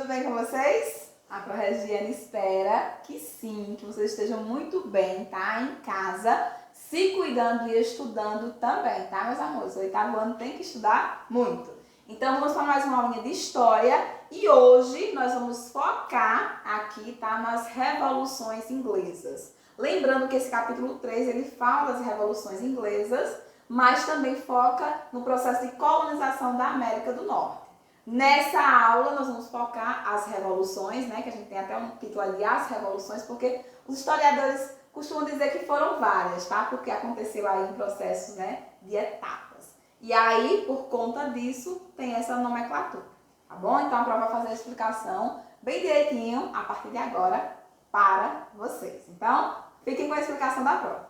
tudo bem com vocês? A Proregiane espera que sim, que vocês estejam muito bem, tá? Em casa, se cuidando e estudando também, tá, meus amores? O oitavo ano tem que estudar muito. Então, vamos para mais uma aulinha de história e hoje nós vamos focar aqui, tá, nas revoluções inglesas. Lembrando que esse capítulo 3, ele fala das revoluções inglesas, mas também foca no processo de colonização da América do Norte. Nessa aula nós vamos focar as revoluções, né, que a gente tem até um título ali, as revoluções, porque os historiadores costumam dizer que foram várias, tá? Porque aconteceu aí em processos, né, de etapas. E aí, por conta disso, tem essa nomenclatura, tá bom? Então a prova vai fazer a explicação bem direitinho a partir de agora para vocês. Então, fiquem com a explicação da prova.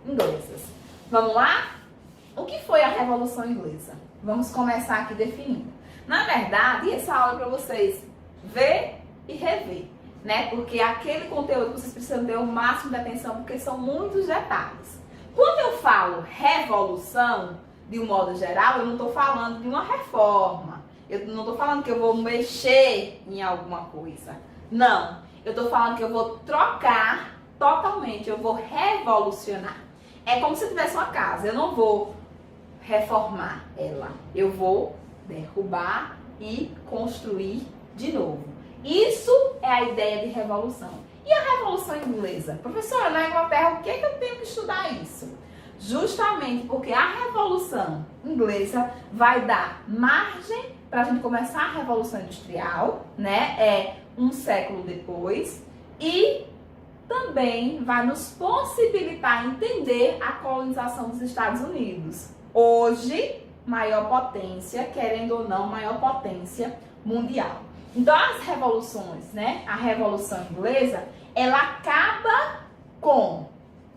Inglesas. Vamos lá? O que foi a Revolução Inglesa? Vamos começar aqui definindo. Na verdade, essa aula é para vocês ver e rever, né? Porque aquele conteúdo vocês precisam ter o máximo de atenção, porque são muitos detalhes. Quando eu falo revolução, de um modo geral, eu não estou falando de uma reforma. Eu não estou falando que eu vou mexer em alguma coisa. Não. Eu estou falando que eu vou trocar totalmente, eu vou revolucionar. É como se eu tivesse uma casa, eu não vou reformar ela, eu vou derrubar e construir de novo. Isso é a ideia de revolução. E a Revolução Inglesa? Professora, na Inglaterra, o que é que eu tenho que estudar isso? Justamente porque a Revolução Inglesa vai dar margem para a gente começar a Revolução Industrial, né? É um século depois, e também vai nos possibilitar entender a colonização dos Estados Unidos. Hoje, maior potência, querendo ou não, maior potência mundial. Então, as revoluções, né? A Revolução Inglesa, ela acaba com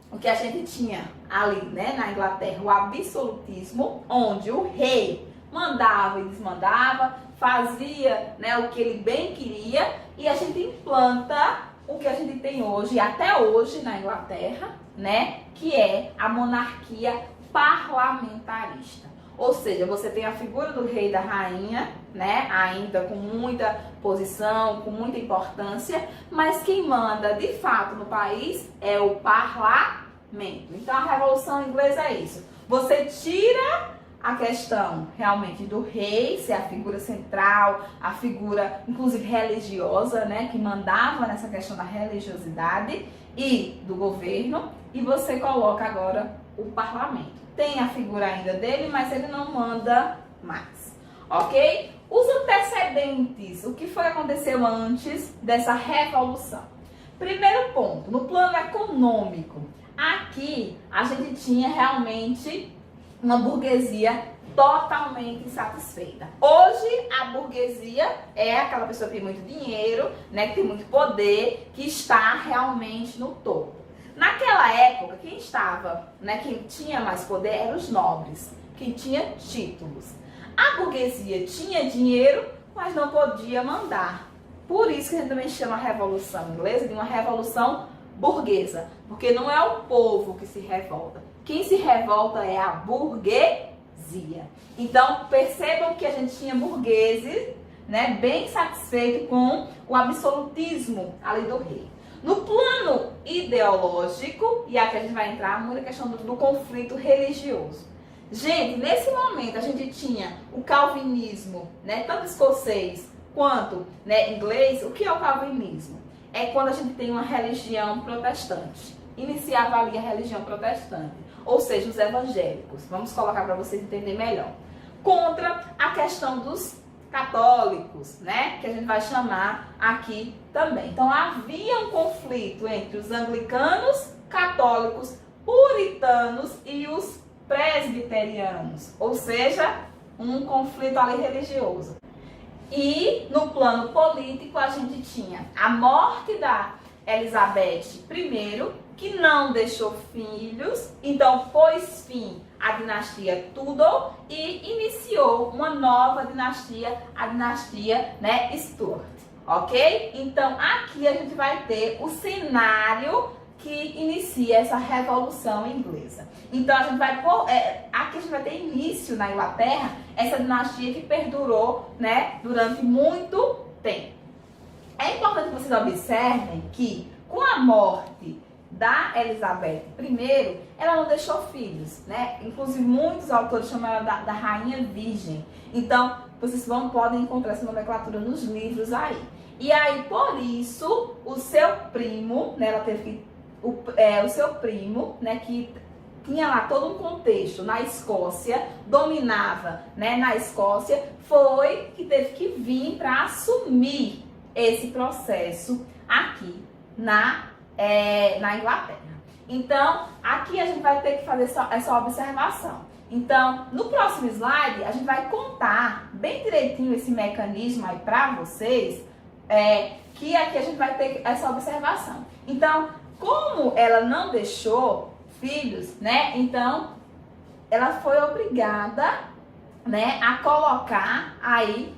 o que a gente tinha ali, né, na Inglaterra, o absolutismo, onde o rei mandava e desmandava, fazia, né, o que ele bem queria, e a gente implanta o que a gente tem hoje, até hoje na Inglaterra, né, que é a monarquia parlamentarista. Ou seja, você tem a figura do rei e da rainha, né, ainda com muita posição, com muita importância, mas quem manda de fato no país é o parlamento. Então a Revolução Inglesa é isso. Você tira a questão realmente do rei ser a figura central, a figura inclusive religiosa, né, que mandava nessa questão da religiosidade e do governo, e você coloca agora o parlamento. Tem a figura ainda dele, mas ele não manda mais, ok? Os antecedentes, o que foi que aconteceu antes dessa revolução? Primeiro ponto, no plano econômico, aqui a gente tinha realmente uma burguesia totalmente insatisfeita. Hoje a burguesia é aquela pessoa que tem muito dinheiro, né, que tem muito poder, que está realmente no topo. Naquela época, quem estava, né, quem tinha mais poder eram os nobres, quem tinha títulos. A burguesia tinha dinheiro, mas não podia mandar. Por isso que a gente também chama a Revolução Inglesa de uma revolução burguesa, porque não é o povo que se revolta. Quem se revolta é a burguesia. Então, percebam que a gente tinha burgueses, né, bem satisfeitos com o absolutismo ali do rei. No plano ideológico, e aqui a gente vai entrar muita questão do conflito religioso. Gente, nesse momento a gente tinha o calvinismo, né, tanto escocês quanto, né, inglês. O que é o calvinismo? É quando a gente tem uma religião protestante. Iniciava ali a religião protestante, ou seja, os evangélicos. Vamos colocar para vocês entenderem melhor. Contra a questão dos católicos, né, que a gente vai chamar aqui também. Então havia um conflito entre os anglicanos, católicos, puritanos e os presbiterianos, ou seja, um conflito ali religioso. E no plano político a gente tinha a morte da Elizabeth I, que não deixou filhos, então pôs fim à dinastia Tudor e iniciou uma nova dinastia, a dinastia, né, Stuart, ok? Então aqui a gente vai ter o cenário que inicia essa Revolução Inglesa. Então a gente vai aqui a gente vai ter início início na Inglaterra essa dinastia que perdurou, né, durante muito tempo. É importante que vocês observem que com a morte da Elizabeth I, ela não deixou filhos, né? Inclusive muitos autores chamam ela da rainha virgem. Então, vocês podem encontrar essa nomenclatura nos livros aí. E aí, por isso, o seu primo, né, ela teve que, o seu primo, né, que tinha lá todo um contexto na Escócia, dominava, né, na Escócia, foi que teve que vir para assumir esse processo aqui na Inglaterra. Então, aqui a gente vai ter que fazer essa observação. Então, no próximo slide, a gente vai contar bem direitinho esse mecanismo aí para vocês, que aqui a gente vai ter essa observação. Então, como ela não deixou filhos, né? Então, ela foi obrigada, né, a colocar aí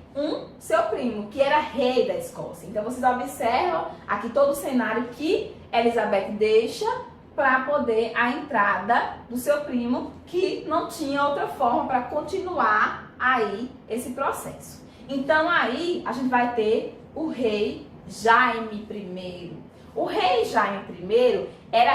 seu primo, que era rei da Escócia. Então, vocês observam aqui todo o cenário que Elizabeth deixa para poder a entrada do seu primo, que não tinha outra forma para continuar aí esse processo. Então, aí a gente vai ter o rei Jaime I. O rei Jaime I era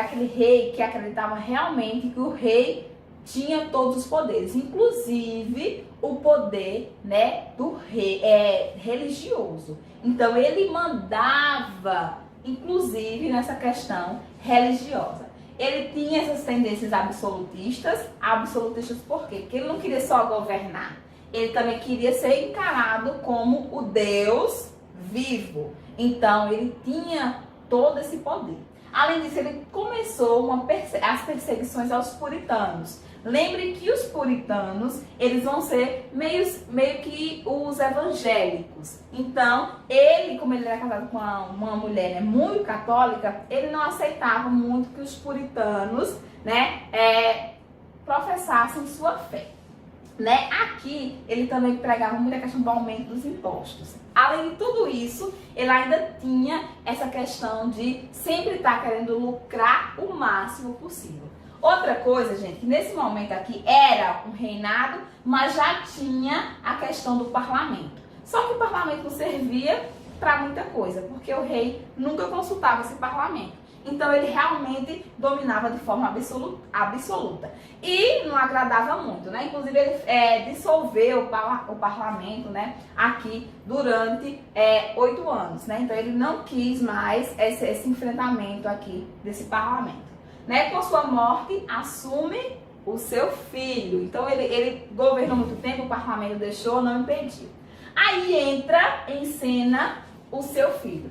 aquele rei que acreditava realmente que o rei tinha todos os poderes, inclusive o poder, né, do rei religioso. Então ele mandava, inclusive, nessa questão religiosa. Ele tinha essas tendências absolutistas por quê? Porque ele não queria só governar, ele também queria ser encarado como o Deus vivo. Então ele tinha todo esse poder. Além disso, ele começou as perseguições aos puritanos. Lembre que os puritanos, eles vão ser meio que os evangélicos. Então, ele, como ele era casado com uma mulher, né, muito católica, ele não aceitava muito que os puritanos, né, professassem sua fé. Né? Aqui, ele também pregava muito a questão do aumento dos impostos. Além de tudo isso, ele ainda tinha essa questão de sempre estar querendo lucrar o máximo possível. Outra coisa, gente, que nesse momento aqui era um reinado, mas já tinha a questão do parlamento. Só que o parlamento não servia para muita coisa, porque o rei nunca consultava esse parlamento. Então ele realmente dominava de forma absoluta. E não agradava muito, né? Inclusive ele dissolveu o parlamento, né, aqui durante 8 anos, né? Então ele não quis mais esse enfrentamento aqui desse parlamento. Né? Com sua morte, assume o seu filho. Então ele governou muito tempo, o parlamento deixou, não impediu. Aí entra em cena o seu filho,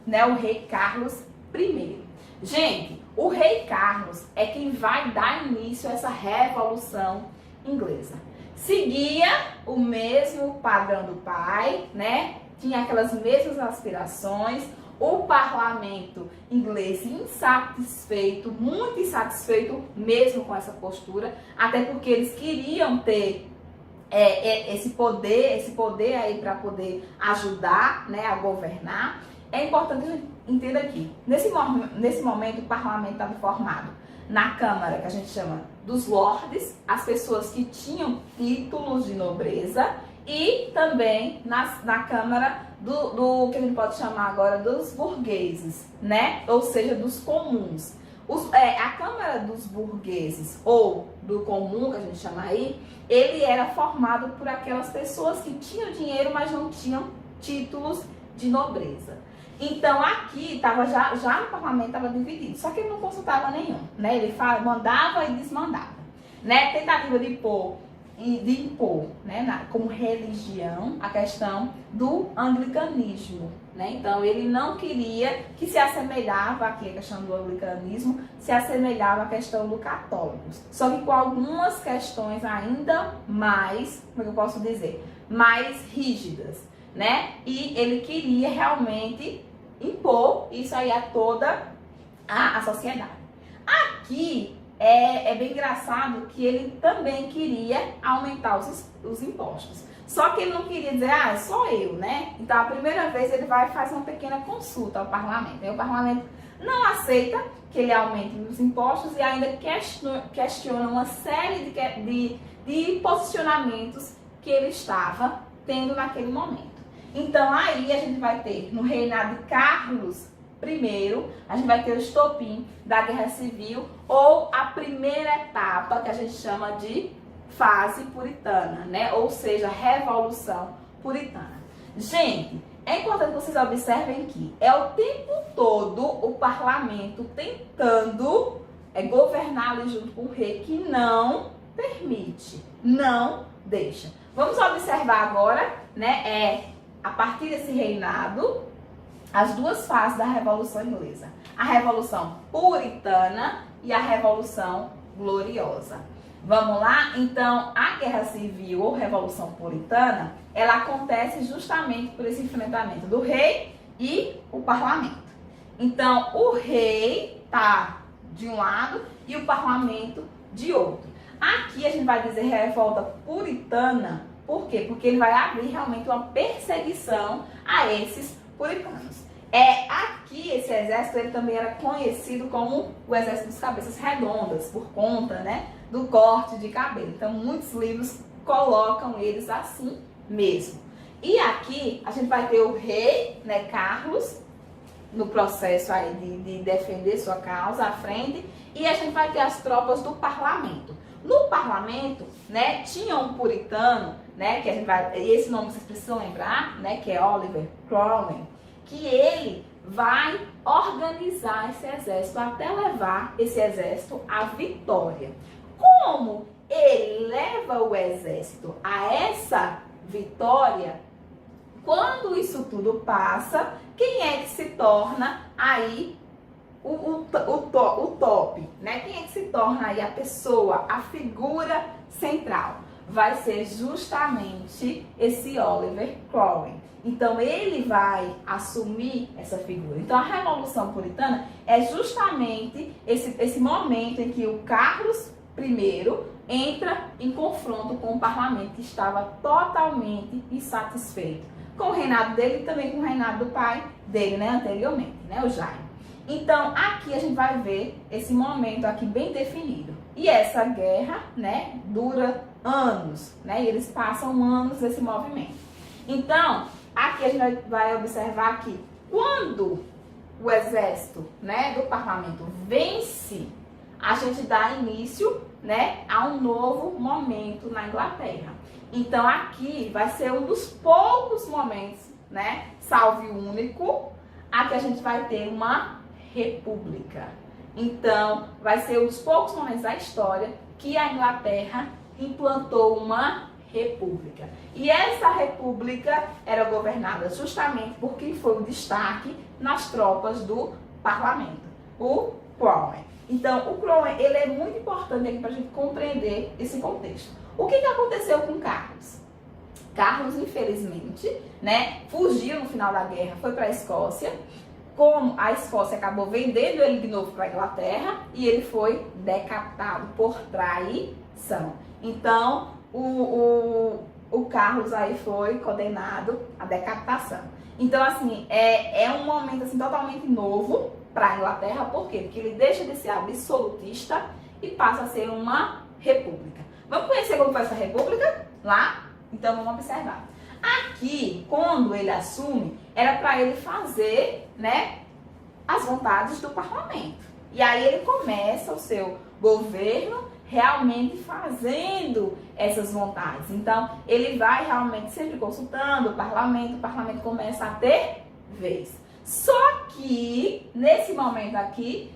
né? O rei Carlos I. Gente, o rei Carlos é quem vai dar início a essa revolução inglesa. Seguia o mesmo padrão do pai, né? Tinha aquelas mesmas aspirações. O parlamento inglês insatisfeito, muito insatisfeito mesmo com essa postura, até porque eles queriam ter esse poder aí para poder ajudar, né, a governar. É importante a gente entender aqui, nesse momento o parlamento estava formado na Câmara, que a gente chama dos lords, as pessoas que tinham títulos de nobreza, e também na Câmara do que a gente pode chamar agora dos burgueses, né? Ou seja, dos comuns. A Câmara dos burgueses, ou do comum, que a gente chama aí, ele era formado por aquelas pessoas que tinham dinheiro, mas não tinham títulos de nobreza. Então aqui já no parlamento estava dividido, só que ele não consultava nenhum, né? Ele mandava e desmandava, né? Tentativa de impor, né, como religião, a questão do anglicanismo, né? Então ele não queria que se assemelhava aqui a questão do anglicanismo, se assemelhava à questão do católico, só que com algumas questões ainda mais, como eu posso dizer, mais rígidas, né? E ele queria realmente impor isso aí a toda a sociedade. Aqui é bem engraçado que ele também queria aumentar os impostos. Só que ele não queria dizer, é só eu, né? Então, a primeira vez ele vai fazer uma pequena consulta ao parlamento. Aí o parlamento não aceita que ele aumente os impostos e ainda questiona uma série de posicionamentos que ele estava tendo naquele momento. Então aí a gente vai ter no reinado de Carlos I, a gente vai ter o estopim da Guerra Civil, ou a primeira etapa que a gente chama de fase puritana, né? Ou seja, Revolução Puritana. Gente, é importante que vocês observem que é o tempo todo o parlamento tentando governar ali junto com o rei, que não permite, não deixa. Vamos observar agora, né, a partir desse reinado, as duas fases da Revolução Inglesa. A Revolução Puritana e a Revolução Gloriosa. Vamos lá? Então, a Guerra Civil ou Revolução Puritana, ela acontece justamente por esse enfrentamento do rei e o parlamento. Então, o rei está de um lado e o parlamento de outro. Aqui a gente vai dizer revolta puritana, por quê? Porque ele vai abrir realmente uma perseguição a esses puritanos. Aqui esse exército ele também era conhecido como o exército dos cabeças redondas, por conta, né, do corte de cabelo. Então muitos livros colocam eles assim mesmo. E aqui a gente vai ter o rei, né, Carlos, no processo aí de defender sua causa à frente, e a gente vai ter as tropas do parlamento. No parlamento, né, tinha um puritano, né, que a gente vai, esse nome vocês precisam lembrar, né, que é Oliver Cromwell, que ele vai organizar esse exército até levar esse exército à vitória. Como ele leva o exército a essa vitória, quando isso tudo passa, quem é que se torna aí o top, né? Quem é que se torna aí a pessoa, a figura central? Vai ser justamente esse Oliver Cromwell. Então ele vai assumir essa figura. Então a Revolução Puritana é justamente esse momento em que o Carlos I entra em confronto com o parlamento, que estava totalmente insatisfeito com o reinado dele e também com o reinado do pai dele, né, anteriormente, né, o Jaime. Então aqui a gente vai ver esse momento aqui bem definido. E essa guerra, né, dura anos, né, e eles passam anos nesse movimento. Então, aqui a gente vai observar que quando o exército, né, do parlamento vence, a gente dá início, né, a um novo momento na Inglaterra. Então aqui vai ser um dos poucos momentos, né, salve único, aqui a gente vai ter uma república. Então vai ser um dos poucos momentos da história que a Inglaterra implantou uma república. E essa república era governada justamente por quem foi o destaque nas tropas do parlamento, o Cromwell. Então, o Cromwell, ele é muito importante aqui para a gente compreender esse contexto. O que aconteceu com Carlos? Carlos, infelizmente, né, fugiu no final da guerra, foi para a Escócia. Como a Escócia acabou vendendo ele de novo para a Inglaterra, e ele foi decapitado por traição. Então, o Carlos aí foi condenado à decapitação. Então, assim, é um momento assim, totalmente novo para a Inglaterra. Por quê? Porque ele deixa de ser absolutista e passa a ser uma república. Vamos conhecer como foi essa república lá? Então, vamos observar. Aqui, quando ele assume, era para ele fazer, né, as vontades do parlamento. E aí ele começa o seu governo realmente fazendo essas vontades. Então, ele vai realmente sempre consultando o parlamento começa a ter vez. Só que, nesse momento aqui,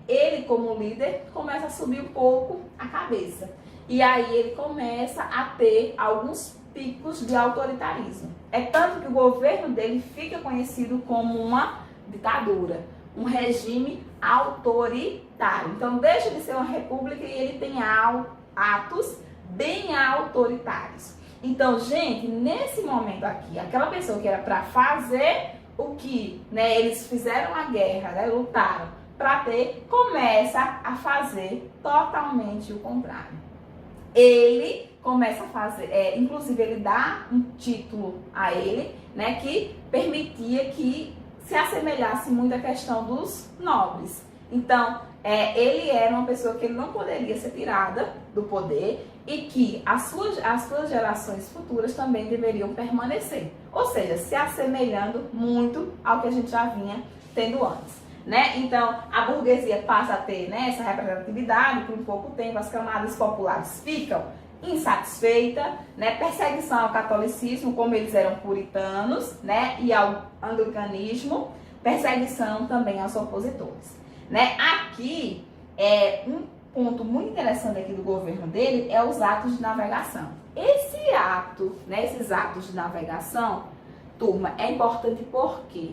ele como líder começa a subir um pouco a cabeça. E aí ele começa a ter alguns picos de autoritarismo. É tanto que o governo dele fica conhecido como uma ditadura, um regime autoritário. Então deixa de ser uma república e ele tem atos bem autoritários. Então, gente, nesse momento aqui, aquela pessoa que era para fazer o que, né, eles fizeram a guerra, né, lutaram para ter, começa a fazer totalmente o contrário. Ele começa a fazer, inclusive ele dá um título a ele, né, que permitia que se assemelhasse muito à questão dos nobres. Então, ele era uma pessoa que ele não poderia ser tirada do poder e que as suas gerações futuras também deveriam permanecer. Ou seja, se assemelhando muito ao que a gente já vinha tendo antes. Né? Então, a burguesia passa a ter, né, essa representatividade por um pouco tempo, as camadas populares ficam insatisfeitas, né? Perseguição ao catolicismo, como eles eram puritanos, né, e ao anglicanismo, perseguição também aos opositores. Né? Aqui, um ponto muito interessante aqui do governo dele é os atos de navegação. Esse ato, né, esses atos de navegação, turma, é importante por quê?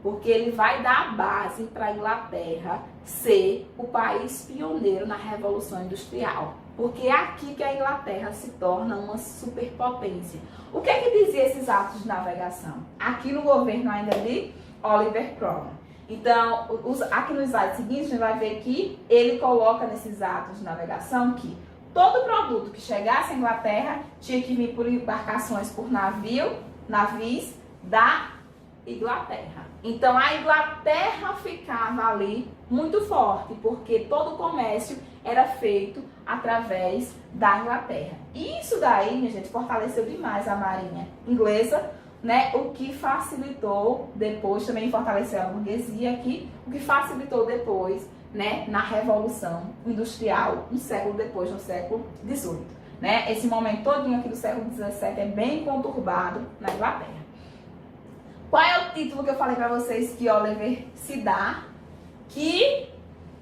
Porque ele vai dar a base para a Inglaterra ser o país pioneiro na Revolução Industrial. Porque é aqui que a Inglaterra se torna uma superpotência. O que é que dizia esses atos de navegação? Aqui no governo ainda de Oliver Cromwell. Então, aqui no slide seguinte, a gente vai ver que ele coloca nesses atos de navegação que todo produto que chegasse à Inglaterra tinha que vir por embarcações por navios da Inglaterra. Então, a Inglaterra ficava ali muito forte, porque todo o comércio era feito através da Inglaterra. E isso daí, minha gente, fortaleceu demais a marinha inglesa, né? O que facilitou depois, também fortaleceu a burguesia aqui, o que facilitou depois, né, na Revolução Industrial, um século depois, no século XVIII. Né? Esse momento todinho aqui do século XVII é bem conturbado na Inglaterra. Qual é o título que eu falei para vocês que Oliver se dá, que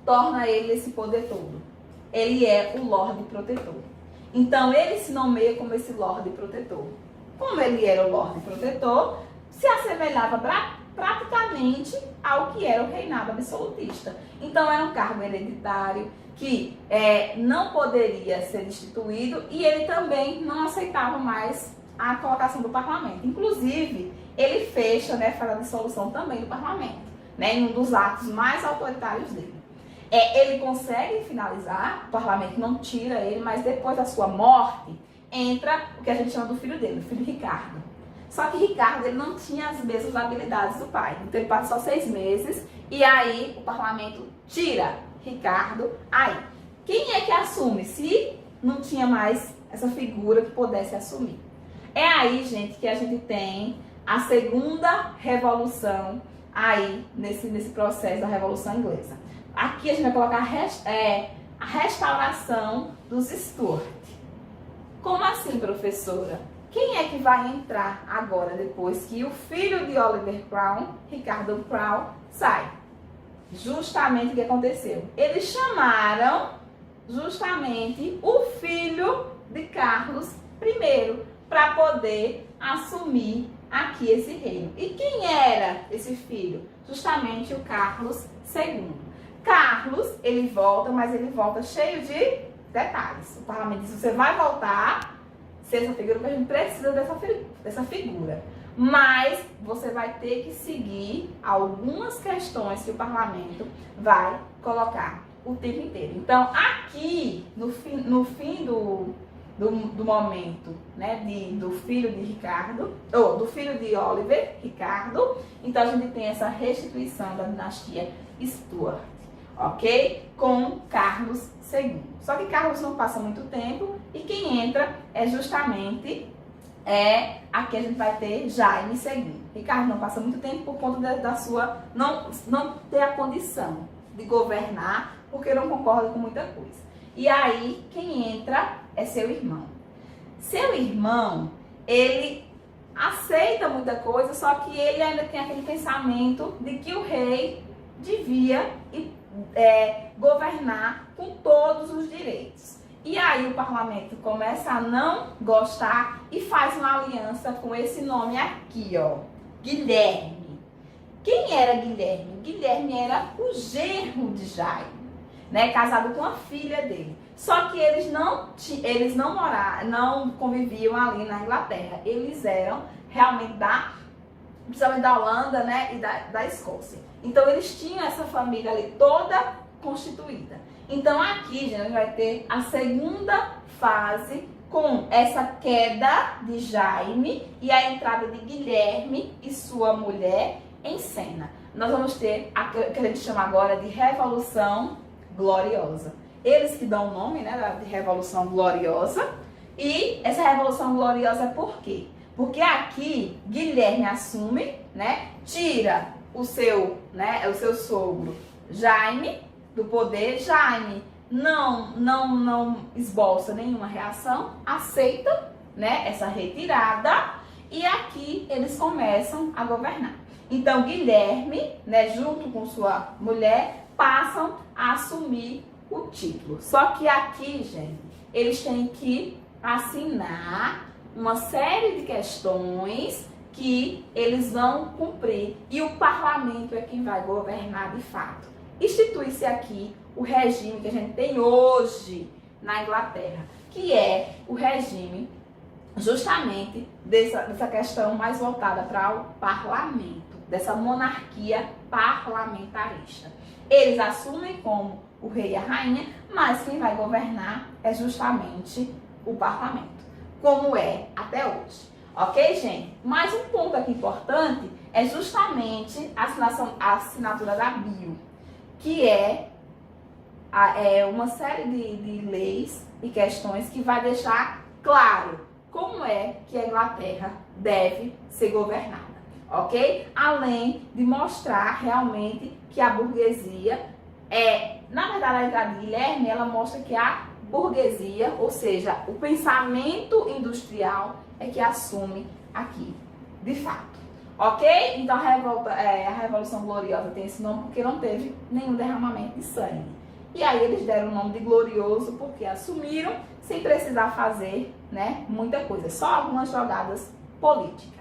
torna ele esse poder todo? Ele é o Lorde Protetor. Então, ele se nomeia como esse Lorde Protetor. Como ele era o Lorde Protetor, se assemelhava praticamente ao que era o reinado absolutista. Então, era um cargo hereditário que não poderia ser destituído e ele também não aceitava mais a colocação do parlamento. Inclusive, ele fecha, né, faz a dissolução também do parlamento, né, em um dos atos mais autoritários dele. Ele consegue finalizar, o parlamento não tira ele, mas depois da sua morte, entra o que a gente chama do filho dele, o filho Ricardo. Só que Ricardo, ele não tinha as mesmas habilidades do pai. Então ele passa só 6 meses e aí o parlamento tira Ricardo. Aí, quem é que assume se não tinha mais essa figura que pudesse assumir? É aí, gente, que a gente tem a segunda revolução aí nesse processo da Revolução Inglesa. Aqui a gente vai colocar a restauração dos Stuart. Como assim, professora? Quem é que vai entrar agora, depois que o filho de Oliver Cromwell, Ricardo Cromwell, sai? Justamente o que aconteceu. Eles chamaram justamente o filho de Carlos I para poder assumir aqui esse reino. E quem era esse filho? Justamente o Carlos II. Carlos, ele volta, mas ele volta cheio de detalhes. O parlamento diz, você vai voltar ser essa figura, porque a gente precisa dessa figura. Mas você vai ter que seguir algumas questões que o parlamento vai colocar o tempo inteiro. Então, aqui, no fim do momento, né, do filho de Ricardo, ou do filho de Oliver, Ricardo, então a gente tem essa restituição da dinastia Stuart, ok? Com Carlos II. Só que Carlos não passa muito tempo e quem entra é justamente aqui a gente vai ter Jaime II. Ricardo não passa muito tempo por conta da sua não ter a condição de governar, porque não concorda com muita coisa. E aí quem entra é seu irmão. Seu irmão, ele aceita muita coisa, só que ele ainda tem aquele pensamento de que o rei devia governar com todos os direitos. E aí o parlamento começa a não gostar e faz uma aliança com esse nome aqui, ó, Guilherme. Quem era Guilherme? Guilherme era o genro de Jaime, né, casado com a filha dele. Só que eles não conviviam ali na Inglaterra. Eles eram realmente principalmente da Holanda, né, e da Escócia. Então eles tinham essa família ali toda constituída. Então aqui, gente, a gente vai ter a segunda fase com essa queda de Jaime e a entrada de Guilherme e sua mulher em cena. Nós vamos ter o que a gente chama agora de Revolução Gloriosa. Eles que dão o nome, né, de Revolução Gloriosa. E essa Revolução Gloriosa por quê? Porque aqui Guilherme assume, né, tira o seu sogro Jaime do poder. Jaime não esboça nenhuma reação, aceita, né, essa retirada, e aqui eles começam a governar. Então Guilherme, né, junto com sua mulher, passam a assumir o título. Só que aqui, gente, eles têm que assinar uma série de questões que eles vão cumprir, e o parlamento é quem vai governar de fato. Institui-se aqui o regime que a gente tem hoje na Inglaterra, que é o regime justamente dessa questão mais voltada para o parlamento, dessa monarquia parlamentarista. Eles assumem como o rei e a rainha, mas quem vai governar é justamente o parlamento, como é até hoje. Ok, gente? Mais um ponto aqui importante é justamente a assinatura da Bio, que é uma série de leis e questões que vai deixar claro como é que a Inglaterra deve ser governada, ok? Além de mostrar realmente que a burguesia na verdade, a entrada de Guilherme, ela mostra que a burguesia, ou seja, o pensamento industrial é que assume aqui, de fato. Ok? Então a Revolução Gloriosa tem esse nome porque não teve nenhum derramamento de sangue. E aí eles deram o nome de glorioso porque assumiram sem precisar fazer, né, muita coisa, só algumas jogadas políticas.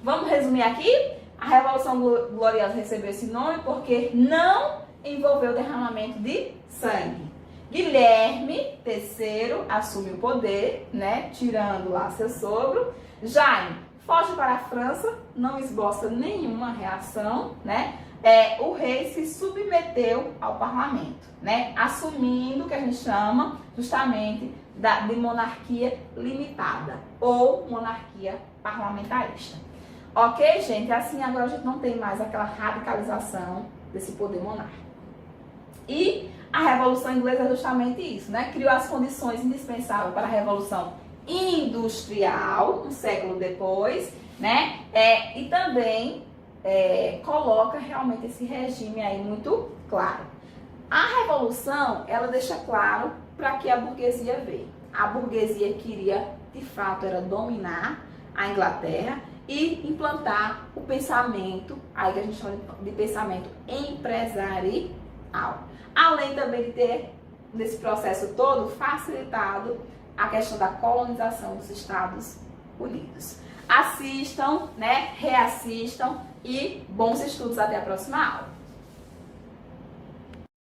Vamos resumir aqui? A Revolução Gloriosa recebeu esse nome porque não envolveu derramamento de sangue. Guilherme III assume o poder, né, tirando lá seu sogro. Jaime foge para a França, não esboça nenhuma reação, né? O rei se submeteu ao parlamento, né, assumindo o que a gente chama justamente de monarquia limitada ou monarquia parlamentarista. Ok, gente? Assim agora a gente não tem mais aquela radicalização desse poder monárquico. E a Revolução Inglesa é justamente isso, né? Criou as condições indispensáveis para a Revolução Industrial, um século depois, né? E também coloca realmente esse regime aí muito claro. A Revolução, ela deixa claro para que a burguesia veio. A burguesia queria, de fato, era dominar a Inglaterra e implantar o pensamento, aí que a gente chama de pensamento empresarial. Além também de ter, nesse processo todo, facilitado a questão da colonização dos Estados Unidos. Assistam, né, reassistam e bons estudos até a próxima aula.